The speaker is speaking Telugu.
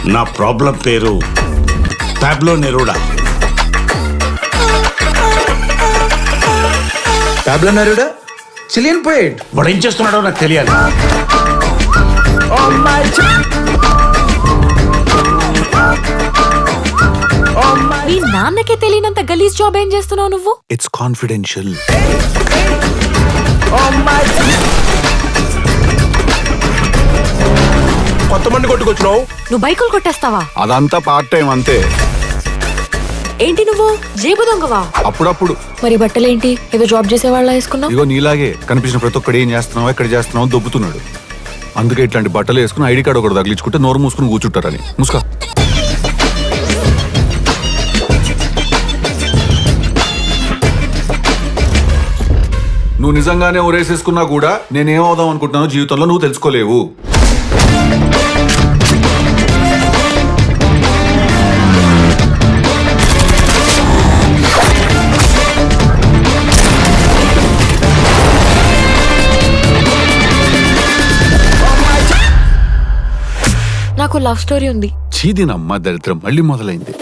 నా ప్రాబ్లం పేరు పాబ్లో నెరూడా. Pablo నెరూడా Chilean poet. వాడు ఏం చేస్తున్నాడో నాకు తెలియాలి. మీ నాన్నకే తెలియనంత గలీజ్ జాబ్ ఏం చేస్తున్నావు నువ్వు? It's confidential. కొంతమంది కొట్టుకొచ్చినావు. నువ్వు బైకులు కొట్టేస్తావా? అదంతా పార్ట్ టైం అంతే. ఏంటి నువ్వు జేబు దొంగవా? అప్పుడప్పుడు. మరి బట్టలేంటి ఏదో జాబ్ చేసే వాళ్ళ వేసుకున్నావు? ఇగో నీలాగే కనిపించిన ప్రతి ఒక్కడు ఏం చేస్తున్నావు ఎక్కడ చేస్తున్నావు దొబ్బుతున్నాడు. అందుకే ఇట్లాంటి బట్టలు వేసుకుని ఐడి కార్డు ఒకటి తగిలించుకుంటే నోరు మూసుకుని కూర్చుంటారని. ముసుకా. నువ్వు నిజంగానే ఊరేసేసుకున్నా కూడా నేనేమవుదాం అనుకుంటున్నానో జీవితంలో నువ్వు తెలుసుకోలేవు. నాకు లవ్ స్టోరీ ఉంది. చీదినమ్మ దరిద్రం మళ్ళీ మొదలైంది.